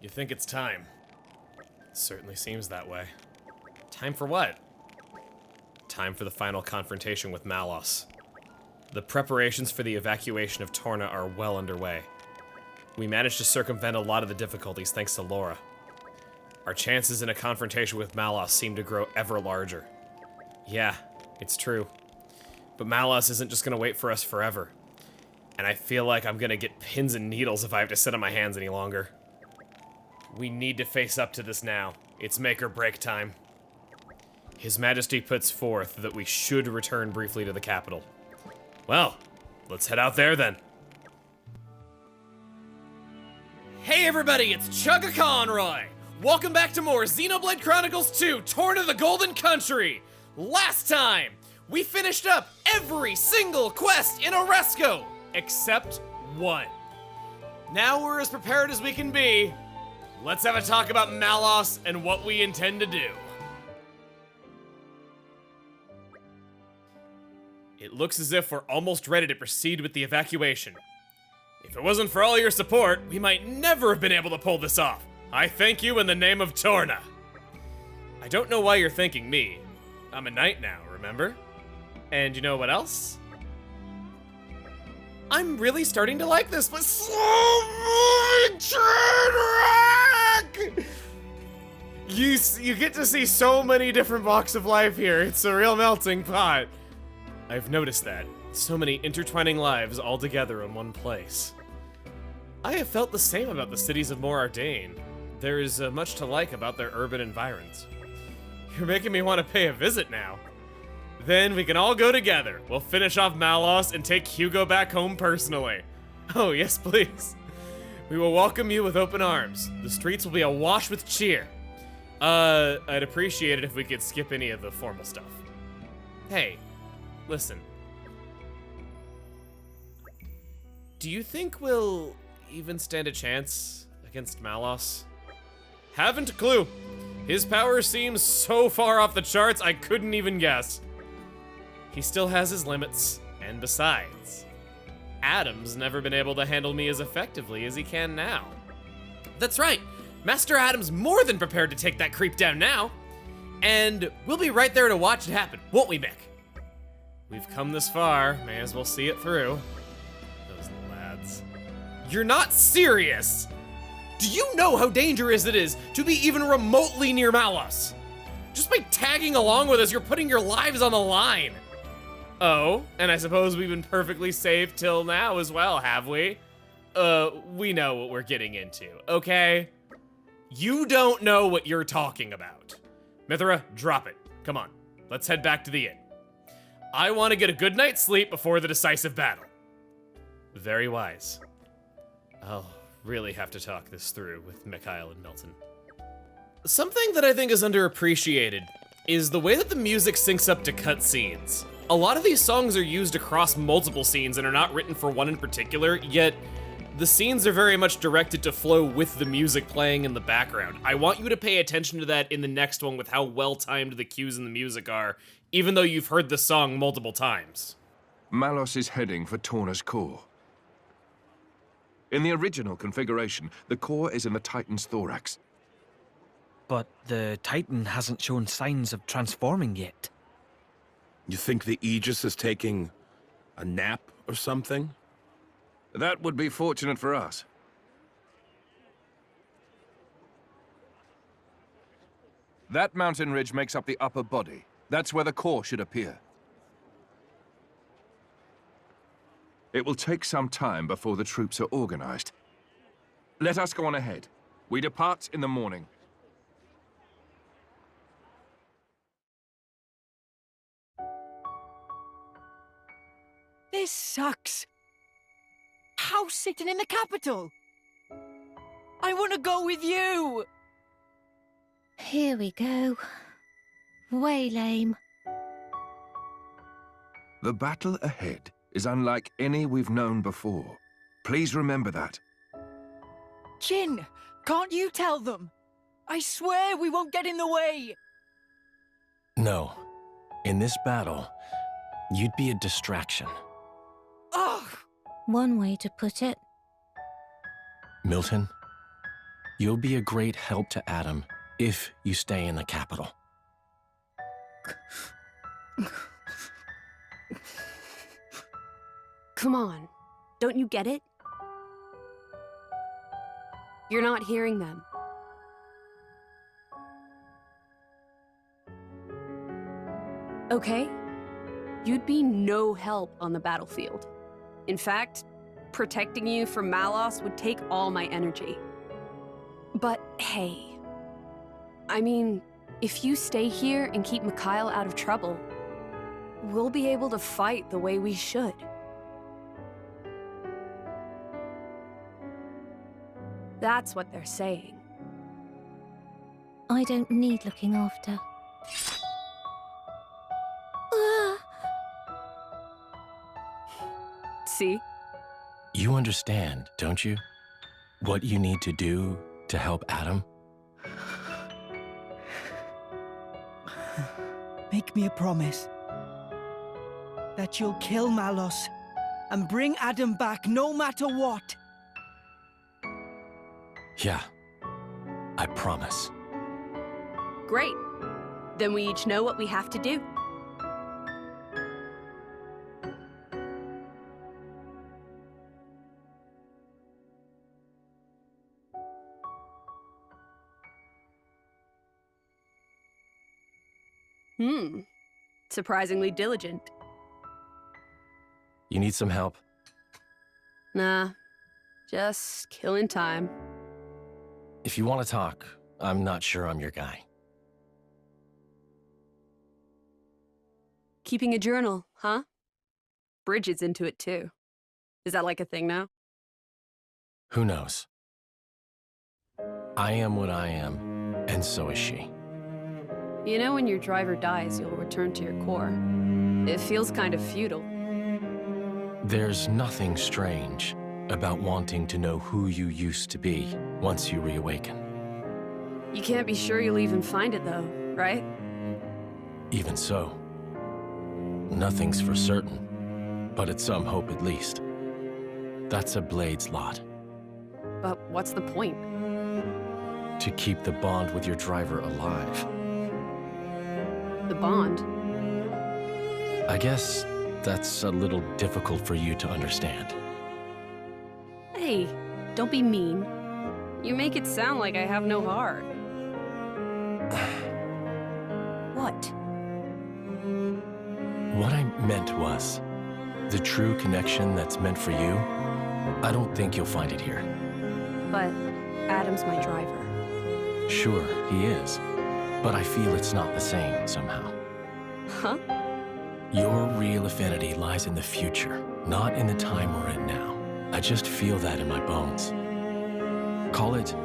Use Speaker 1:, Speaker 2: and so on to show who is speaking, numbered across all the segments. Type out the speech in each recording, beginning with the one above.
Speaker 1: You think it's time? It certainly seems that way. Time for what? Time for the final confrontation with Malos. The preparations for the evacuation of Torna are well underway. We managed to circumvent a lot of the difficulties thanks to Laura. Our chances in a confrontation with Malos seem to grow ever larger. Yeah, it's true. But Malos isn't just gonna wait for us forever. And I feel like I'm gonna get pins and needles if I have to sit on my hands any longer. We need to face up to this now. It's make or break time. His Majesty puts forth that we should return briefly to the capital. Well, let's head out there then. Hey everybody, it's Chugga Conroy! Welcome back to more Xenoblade Chronicles 2, Torn of the Golden Country! Last time, we finished up every single quest in Oresco, except one. Now we're as prepared as we can be. Let's have a talk about Malos and what we intend to do. It looks as if we're almost ready to proceed with the evacuation. If it wasn't for all your support, we might never have been able to pull this off. I thank you in the name of Torna. I don't know why you're thanking me. I'm a knight now, remember? And you know what else? I'm really starting to like this, but slow-moving train wreck! You get to see so many different walks of life here. It's a real melting pot. I've noticed that. So many intertwining lives all together in one place. I have felt the same about the cities of Mor Ardain. There is much to like about their urban environs. You're making me want to pay a visit now. Then we can all go together. We'll finish off Malos and take Hugo back home personally. Oh, yes, please. We will welcome you with open arms. The streets will be awash with cheer. I'd appreciate it if we could skip any of the formal stuff. Hey, listen. Do you think we'll even stand a chance against Malos? Haven't a clue. His power seems so far off the charts, I couldn't even guess. He still has his limits, and besides, Adam's never been able to handle me as effectively as he can now. That's right, Master Adam's more than prepared to take that creep down now, and we'll be right there to watch it happen, won't we, Mick? We've come this far, may as well see it through. Those lads. You're not serious! Do you know how dangerous it is to be even remotely near Malos? Just by tagging along with us, you're putting your lives on the line. Oh, and I suppose we've been perfectly safe till now as well, have we? We know what we're getting into, okay? You don't know what you're talking about. Mithra, drop it. Come on, let's head back to the inn. I want to get a good night's sleep before the decisive battle. Very wise. I'll really have to talk this through with Mikhail and Milton. Something that I think is underappreciated is the way that the music syncs up to cutscenes. A lot of these songs are used across multiple scenes and are not written for one in particular, yet the scenes are very much directed to flow with the music playing in the background. I want you to pay attention to that in the next one with how well-timed the cues in the music are, even though you've heard the song multiple times.
Speaker 2: Malos is heading for Torna's core. In the original configuration, the core is in the Titan's thorax.
Speaker 3: But the Titan hasn't shown signs of transforming yet.
Speaker 4: You think the Aegis is taking a nap or something?
Speaker 2: That would be fortunate for us. That mountain ridge makes up the upper body. That's where the core should appear. It will take some time before the troops are organized. Let us go on ahead. We depart in the morning.
Speaker 5: This sucks. House sitting in the capital. I want to go with you.
Speaker 6: Here we go. Way lame.
Speaker 2: The battle ahead is unlike any we've known before. Please remember that.
Speaker 5: Jin, can't you tell them? I swear we won't get in the way.
Speaker 3: No. In this battle, you'd be a distraction.
Speaker 5: Ugh!
Speaker 6: One way to put it.
Speaker 3: Milton, You'll be a great help to Adam if you stay in the capital.
Speaker 7: Come on, don't you get it? You're not hearing them. Okay? You'd be no help on the battlefield. In fact, protecting you from Malos would take all my energy. But hey, I mean, if you stay here and keep Mikhail out of trouble, we'll be able to fight the way we should. That's what they're saying.
Speaker 6: I don't need looking after. Ah!
Speaker 7: See?
Speaker 3: You understand, don't you? What you need to do to help Adam?
Speaker 5: Make me a promise that you'll kill Malos and bring Adam back no matter what.
Speaker 3: Yeah, I promise.
Speaker 7: Great. Then we each know what we have to do. Surprisingly diligent.
Speaker 3: You need some help?
Speaker 7: Nah, just killing time.
Speaker 3: If you want to talk, I'm not sure I'm your guy.
Speaker 7: Keeping a journal, huh? Bridget's into it too. Is that like a thing now?
Speaker 3: Who knows? I am what I am, and so is she.
Speaker 7: You know when your driver dies, you'll return to your core. It feels kind of futile.
Speaker 3: There's nothing strange about wanting to know who you used to be once you reawaken.
Speaker 7: You can't be sure you'll even find it though, right?
Speaker 3: Even so, nothing's for certain, but it's some hope at least. That's a Blade's lot.
Speaker 7: But what's the point?
Speaker 3: To keep the bond with your driver alive.
Speaker 7: The bond?
Speaker 3: I guess that's a little difficult for you to understand.
Speaker 7: Hey, don't be mean. You make it sound like I have no heart. What?
Speaker 3: What I meant was, the true connection that's meant for you, I don't think you'll find it here.
Speaker 7: But Adam's my driver.
Speaker 3: Sure, he is. But I feel it's not the same somehow.
Speaker 7: Huh?
Speaker 3: Your real affinity lies in the future, not in the time we're in now. I just feel that in my bones. Call it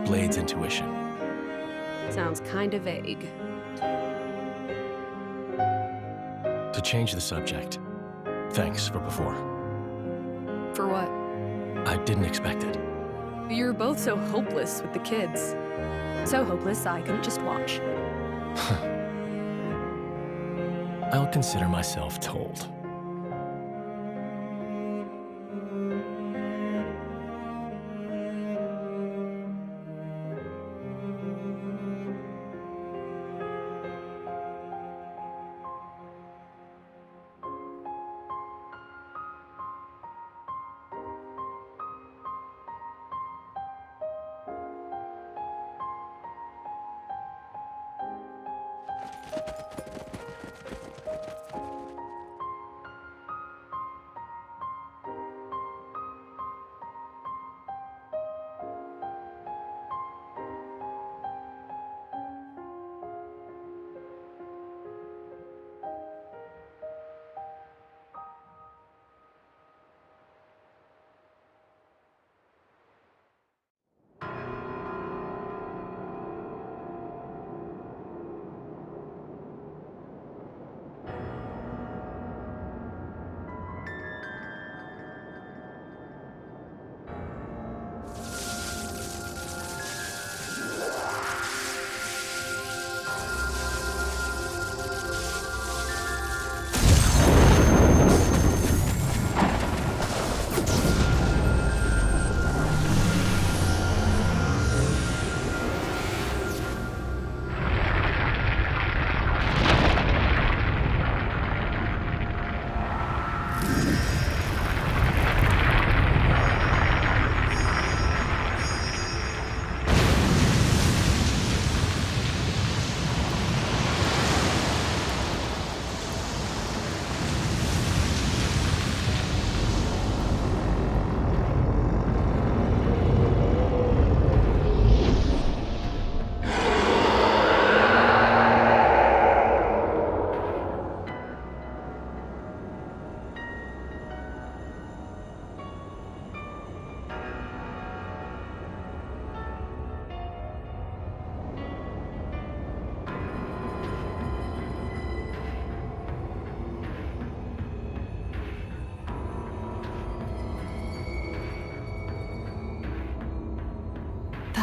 Speaker 3: Blade's intuition.
Speaker 7: Sounds kinda vague.
Speaker 3: To change the subject, thanks for before.
Speaker 7: For what?
Speaker 3: I didn't expect it.
Speaker 7: You're both so hopeless with the kids. So hopeless I couldn't just watch.
Speaker 3: I'll consider myself told.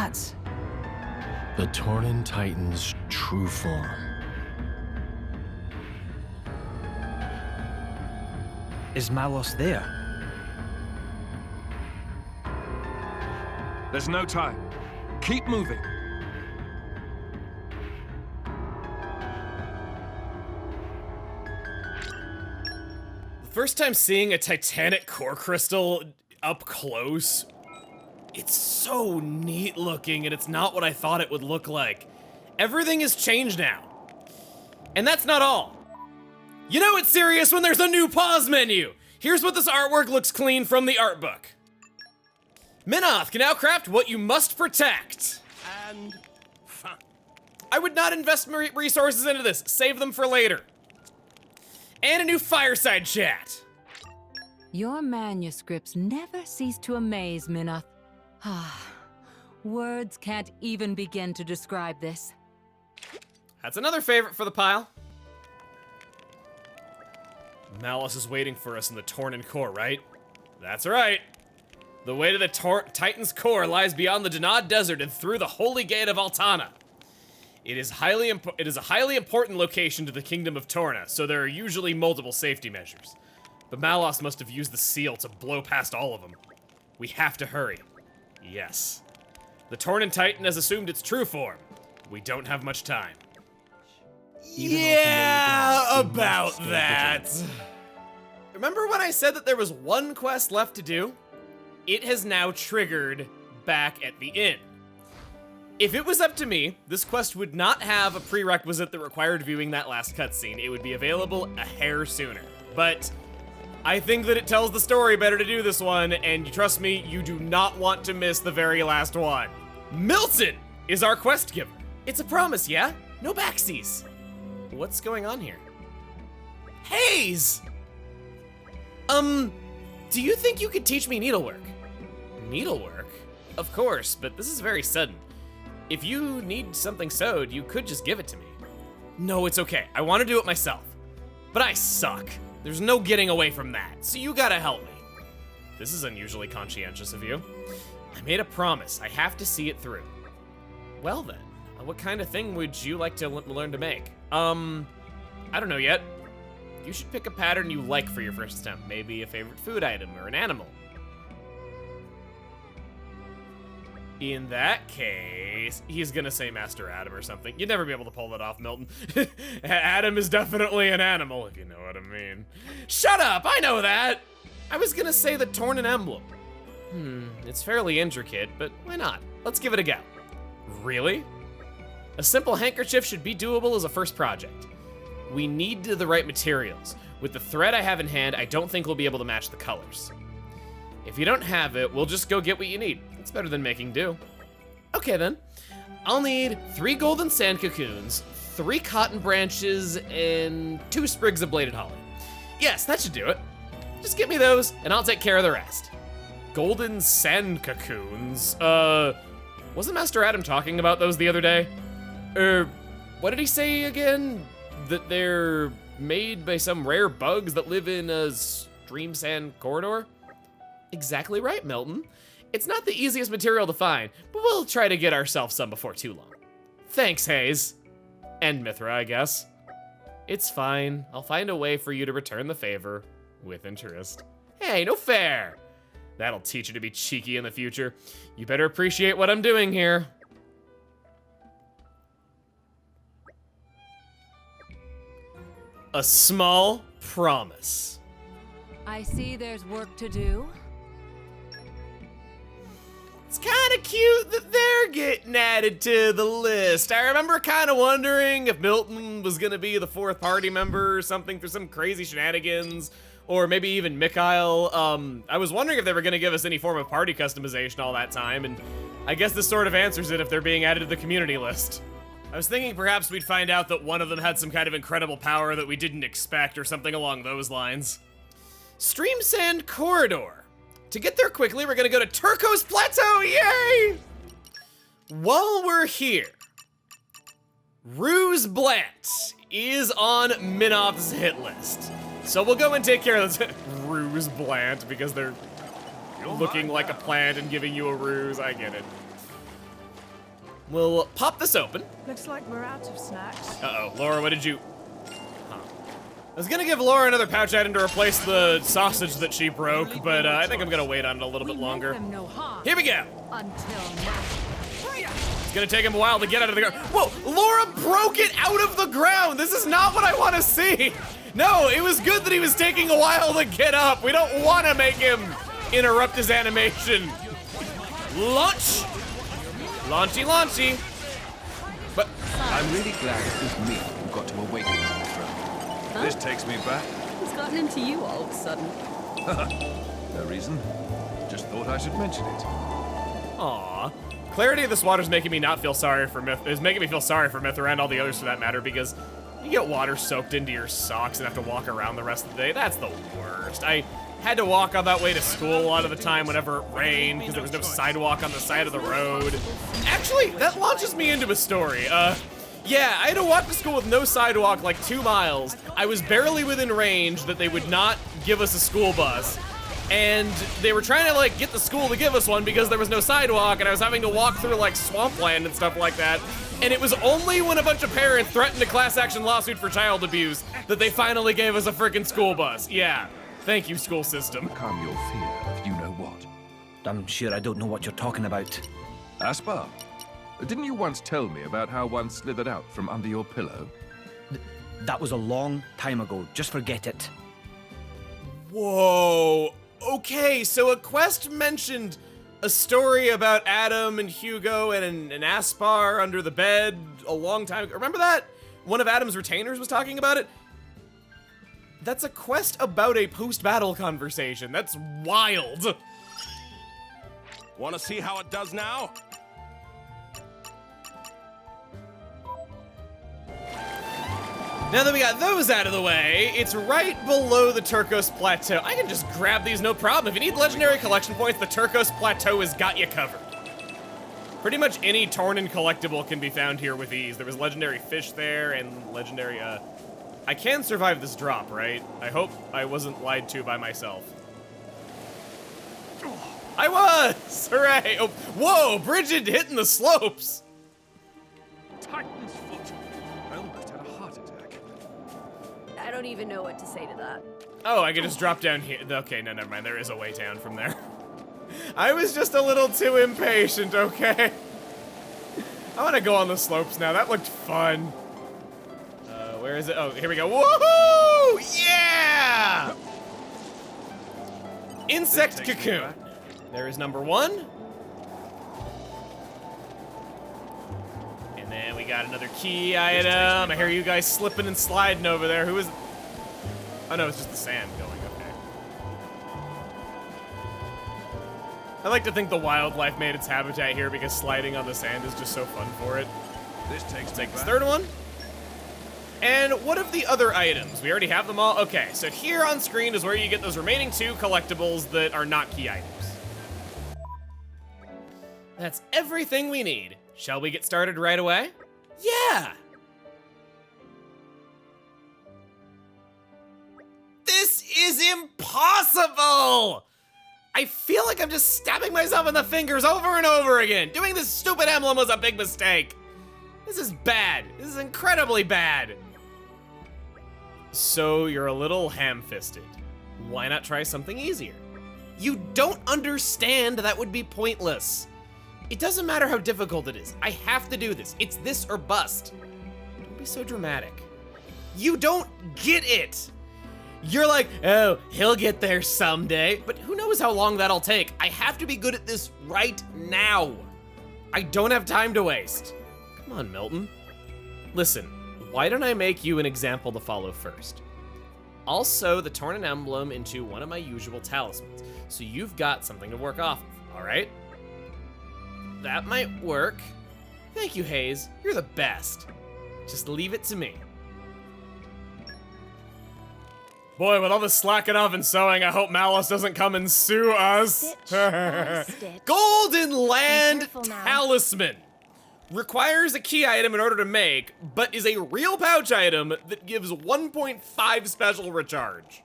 Speaker 5: That's...
Speaker 3: The Tornan Titan's true form.
Speaker 5: Is Malos there?
Speaker 2: There's no time. Keep moving.
Speaker 1: The first time seeing a Titanic core crystal up close, it's so neat looking, and it's not what I thought it would look like. Everything has changed now. And that's not all. You know it's serious when there's a new pause menu. Here's what this artwork looks clean from the art book. Minoth can now craft what you must protect.
Speaker 4: And fun.
Speaker 1: I would not invest resources into this. Save them for later. And a new fireside chat.
Speaker 8: Your manuscripts never cease to amaze, Minoth. Words can't even begin to describe this.
Speaker 1: That's another favorite for the pile. Malos is waiting for us in the Tornan core, right? That's right. The way to the Titan's core lies beyond the Danad Desert and through the Holy Gate of Altana. It is a highly important location to the Kingdom of Torna, so there are usually multiple safety measures. But Malos must have used the seal to blow past all of them. We have to hurry. Yes. The Tornan Titan has assumed its true form. We don't have much time. Yeah, about that. Remember when I said that there was one quest left to do? It has now triggered back at the inn. If it was up to me, this quest would not have a prerequisite that required viewing that last cutscene. It would be available a hair sooner. But I think that it tells the story better to do this one, and trust me, you do not want to miss the very last one. Milton is our quest giver. It's a promise, yeah? No backsies. What's going on here? Hayes! Do you think you could teach me needlework? Needlework? Of course, but this is very sudden. If you need something sewed, you could just give it to me. No, it's okay. I want to do it myself. But I suck. There's no getting away from that, so you gotta help me. This is unusually conscientious of you. I made a promise. I have to see it through. Well then, what kind of thing would you like to learn to make? I don't know yet. You should pick a pattern you like for your first attempt. Maybe a favorite food item or an animal. In that case, he's gonna say Master Adam or something. You'd never be able to pull that off, Milton. Adam is definitely an animal, if you know what I mean. Shut up, I know that! I was gonna say the Tornan emblem. It's fairly intricate, but why not? Let's give it a go. Really? A simple handkerchief should be doable as a first project. We need the right materials. With the thread I have in hand, I don't think we'll be able to match the colors. If you don't have it, we'll just go get what you need. It's better than making do. Okay then. I'll need 3 golden sand cocoons, 3 cotton branches, and 2 sprigs of bladed holly. Yes, that should do it. Just get me those, and I'll take care of the rest. Golden sand cocoons? Wasn't Master Adam talking about those the other day? What did he say again? That they're made by some rare bugs that live in a stream sand corridor? Exactly right, Milton. It's not the easiest material to find, but we'll try to get ourselves some before too long. Thanks, Hayes. And Mithra, I guess. It's fine. I'll find a way for you to return the favor with interest. Hey, no fair. That'll teach you to be cheeky in the future. You better appreciate what I'm doing here. A small promise.
Speaker 8: I see there's work to do.
Speaker 1: It's kind of cute that they're getting added to the list. I remember kind of wondering if Milton was gonna be the 4th party member or something for some crazy shenanigans, or maybe even Mikhail. I was wondering if they were gonna give us any form of party customization all that time, and I guess this sort of answers it if they're being added to the community list. I was thinking perhaps we'd find out that one of them had some kind of incredible power that we didn't expect or something along those lines. Stream Sand Corridor. To get there quickly, we're gonna go to Turcos Plateau, yay! While we're here, Ruse Blant is on Minoth's hit list. So we'll go and take care of this. Ruse Blant, because they're looking like a plant and giving you a ruse, I get it. We'll pop this open.
Speaker 5: Looks like we're out of snacks.
Speaker 1: Uh-oh, Laura, what did you... Huh. I was gonna give Laura another pouch item to replace the sausage that she broke, but I think I'm gonna wait on it a little bit longer.
Speaker 8: No harm
Speaker 1: Here we go.
Speaker 8: until now.
Speaker 1: It's gonna take him a while to get out of the ground. Whoa, Laura broke it out of the ground. This is not what I want to see. No, it was good that he was taking a while to get up. We don't want to make him interrupt his animation. Launch. Launchy, launchy. But
Speaker 2: I'm really glad it was me who got to awaken him on the throne. This takes me back.
Speaker 7: What's gotten into you all of a sudden?
Speaker 2: No reason. Just thought I should mention it.
Speaker 1: aw. Clarity of this water is making me not feel sorry for Myth. Is making me feel sorry for Myth and all the others for that matter, because you get water soaked into your socks and have to walk around the rest of the day. That's the worst. I had to walk on that way to school a lot of the time whenever it rained because there was no sidewalk on the side of the road. Actually, that launches me into a story. Yeah, I had to walk to school with no sidewalk, like 2 miles. I was barely within range that they would not give us a school bus. And they were trying to like get the school to give us one because there was no sidewalk and I was having to walk through like swampland and stuff like that. And it was only when a bunch of parents threatened a class action lawsuit for child abuse that they finally gave us a freaking school bus. Yeah, thank you, school system.
Speaker 2: Calm your fear of you know what.
Speaker 9: I'm sure I don't know what you're talking about.
Speaker 2: Aspar, didn't you once tell me about how one slithered out from under your pillow?
Speaker 9: That was a long time ago. Just forget it.
Speaker 1: Whoa. Okay, so a quest mentioned a story about Adam and Hugo and an Aspar under the bed a long time ago. Remember that? One of Adam's retainers was talking about it? That's a quest about a post-battle conversation. That's wild.
Speaker 4: Want to see how it does now?
Speaker 1: Now that we got those out of the way, it's right below the Turcos Plateau. I can just grab these, no problem. If you need legendary collection points, the Turcos Plateau has got you covered. Pretty much any Tornan collectible can be found here with ease. There was legendary fish there and legendary, I can survive this drop, right? I hope I wasn't lied to by myself. I was! Hooray! Oh, whoa, Bridget hitting the slopes!
Speaker 2: Titan's foot. I almost had a heart attack.
Speaker 7: I don't even know what to say to that.
Speaker 1: Oh, I could just drop down here. Okay, no, never mind. There is a way down from there. I was just a little too impatient, okay? I want to go on the slopes now. That looked fun. Where is it? Oh, here we go. Woohoo! Yeah! Insect cocoon. There is number 1. And then we got another key item. I hear you guys slipping and sliding over there. Who is... Oh, no, it's just the sand going. Okay. I like to think the wildlife made its habitat here because sliding on the sand is just so fun for it.
Speaker 2: This takes
Speaker 1: Take this third one. And what of the other items? We already have them all? Okay, so here on screen is where you get those remaining 2 collectibles that are not key items. That's everything we need. Shall we get started right away? Yeah! This is impossible! I feel like I'm just stabbing myself in the fingers over and over again. Doing this stupid emblem was a big mistake. This is bad. This is incredibly bad. So you're a little ham-fisted. Why not try something easier? You don't understand that would be pointless. It doesn't matter how difficult it is. I have to do this. It's this or bust. Don't be so dramatic. You don't get it. You're like, oh, he'll get there someday, but who knows how long that'll take. I have to be good at this right now. I don't have time to waste. Come on, Milton. Listen, why don't I make you an example to follow first? I'll sew the Tornan emblem into one of my usual talismans, so you've got something to work off of, all right? That might work. Thank you, Hayes. You're the best. Just leave it to me. Boy, with all this slacking off and sewing, I hope Malice doesn't come and sue us. Golden Land Talisman. Requires a key item in order to make, but is a real pouch item that gives 1.5 special recharge.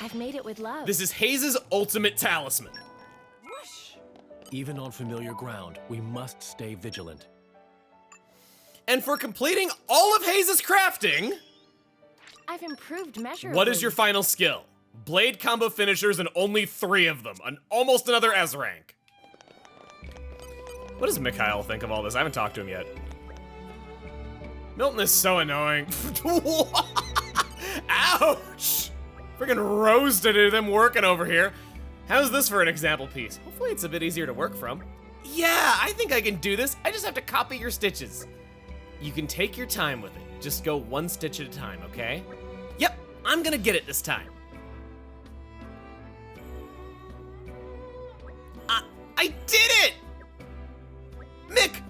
Speaker 6: I've made it with love.
Speaker 1: This is Hayes' ultimate talisman.
Speaker 3: Even on familiar ground, we must stay vigilant.
Speaker 1: And for completing all of Hayes' crafting,
Speaker 6: I've improved measurably.
Speaker 1: what is your final skill? Blade combo finishers and only 3 of them. Almost another S rank. What does Mikhail think of all this? I haven't talked to him yet. Milton is so annoying. Ouch! Freaking roasted them working over here. How's this for an example piece? Hopefully it's a bit easier to work from. Yeah, I think I can do this. I just have to copy your stitches. You can take your time with it. Just go 1 stitch at a time, okay? Yep, I'm gonna get it this time. I did it!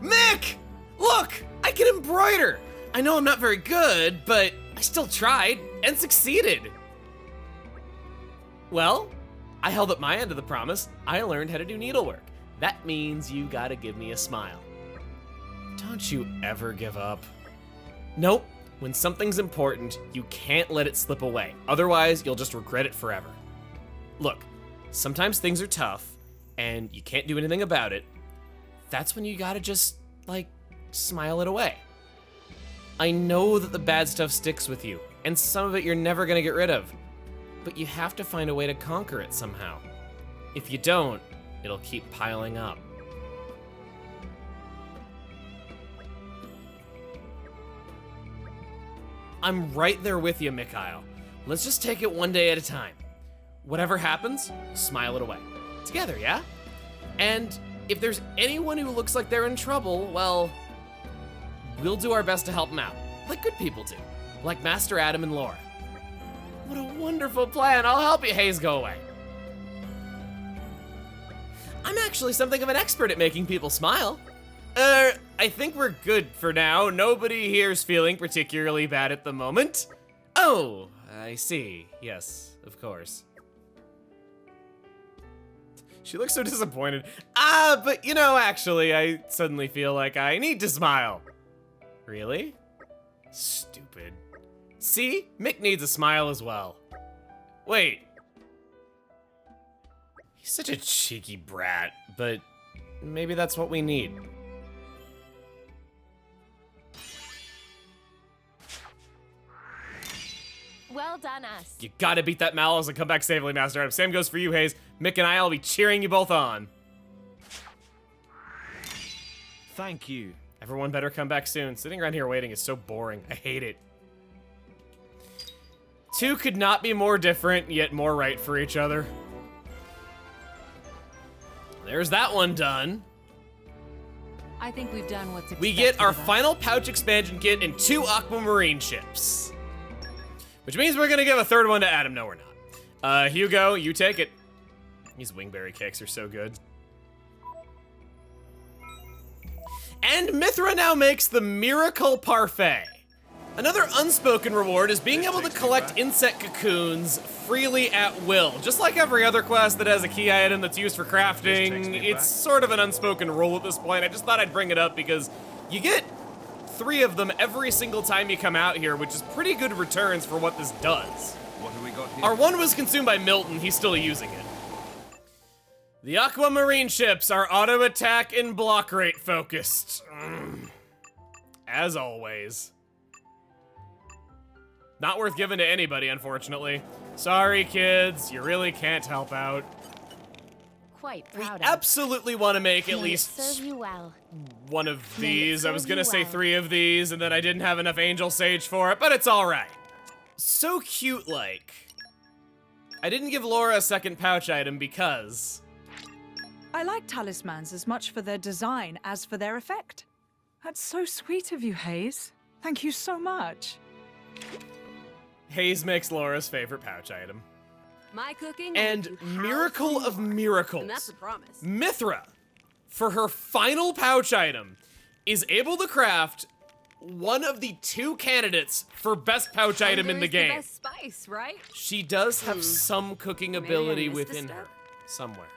Speaker 1: Mick! Look, I can embroider. I know I'm not very good, but I still tried and succeeded. Well, I held up my end of the promise. I learned how to do needlework. That means you gotta give me a smile. Don't you ever give up. Nope, when something's important, you can't let it slip away. Otherwise, you'll just regret it forever. Look, sometimes things are tough and you can't do anything about it. That's when you gotta just, like, smile it away. I know that the bad stuff sticks with you, and some of it you're never gonna get rid of, but you have to find a way to conquer it somehow. If you don't, it'll keep piling up. I'm right there with you, Mikhail. Let's just take it one day at a time. Whatever happens, smile it away. Together, yeah? And if there's anyone who looks like they're in trouble, well, we'll do our best to help them out, like good people do, like Master Adam and Laura. What a wonderful plan. I'll help you, Hayes, go away. I'm actually something of an expert at making people smile. I think we're good for now. Nobody here's feeling particularly bad at the moment. Oh, I see. Yes, of course. She looks so disappointed. But you know, actually, I suddenly feel like I need to smile. Really? Stupid. See? Mick needs a smile as well. Wait. He's such a cheeky brat, but maybe that's what we need.
Speaker 6: Well done, us.
Speaker 1: You gotta beat that Mallows and come back safely, Master Adam. Same goes for you, Hayes. Mick and I'll be cheering you both on.
Speaker 9: Thank you.
Speaker 1: Everyone better come back soon. Sitting around here waiting is so boring. I hate it. 2 could not be more different, yet more right for each other. There's that one done.
Speaker 8: I think we've done what's expected
Speaker 1: We get our
Speaker 8: of us.
Speaker 1: final pouch expansion kit and 2 aquamarine ships. Which means we're gonna give a 3rd one to Adam. No, we're not. Hugo, you take it. These wingberry cakes are so good. And Mithra now makes the Miracle Parfait. Another unspoken reward is being able to collect insect cocoons freely at will. Just like every other quest that has a key item that's used for crafting, it's sort of an unspoken rule at this point. I just thought I'd bring it up because you get 3 of them every single time you come out here, which is pretty good returns for what this does.
Speaker 2: What have we got here?
Speaker 1: Our one was consumed by Milton, he's still using it. The aquamarine ships are auto attack and block rate focused. As always. Not worth giving to anybody, unfortunately. Sorry, kids, you really can't help out.
Speaker 6: Quite
Speaker 1: We
Speaker 6: proud of.
Speaker 1: absolutely want to make at
Speaker 6: May it
Speaker 1: least
Speaker 6: serve you well.
Speaker 1: one of
Speaker 6: May it
Speaker 1: these. I was
Speaker 6: serve
Speaker 1: gonna
Speaker 6: you
Speaker 1: say
Speaker 6: well.
Speaker 1: 3 of these, and then I didn't have enough angel sage for it, but it's all right. So cute-like. I didn't give Laura a second pouch item because
Speaker 10: I like talismans as much for their design as for their effect. That's so sweet of you, Hayes. Thank you so much.
Speaker 1: Hayes makes Laura's favorite pouch item.
Speaker 7: My cooking
Speaker 1: And
Speaker 7: will make you
Speaker 1: Miracle
Speaker 7: powerful.
Speaker 1: of Miracles.
Speaker 7: And that's a promise.
Speaker 1: Mithra, for her final pouch item, is able to craft one of the 2 candidates for best pouch item
Speaker 7: Hunger
Speaker 1: in the
Speaker 7: is
Speaker 1: game.
Speaker 7: best spice, right?
Speaker 1: She does have some cooking ability
Speaker 7: missed a
Speaker 1: within
Speaker 7: step.
Speaker 1: her, somewhere.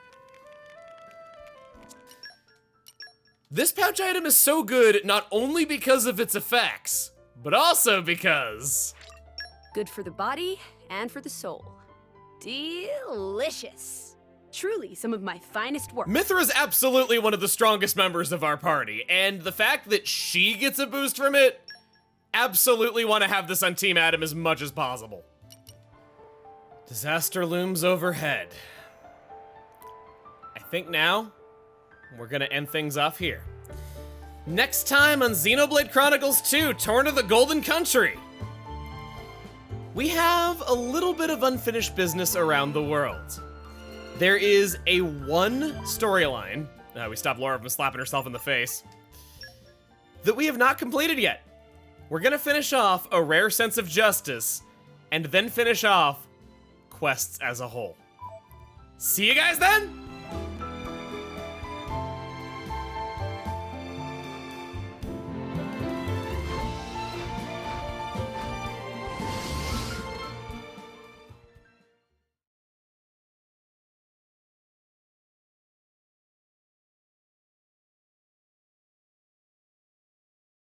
Speaker 1: This pouch item is so good not only because of its effects, but also because
Speaker 7: Good for the body and for the soul. Delicious. Truly, some of my finest work.
Speaker 1: Mithra's absolutely one of the strongest members of our party, and the fact that she gets a boost from it, absolutely want to have this on Team Adam as much as possible. Disaster looms overhead. I think now, we're gonna end things off here. Next time on Xenoblade Chronicles 2, Torn of the Golden Country. We have a little bit of unfinished business around the world. There is a one storyline, we stopped Laura from slapping herself in the face, that we have not completed yet. We're gonna finish off A Rare Sense of Justice, and then finish off quests as a whole. See you guys then!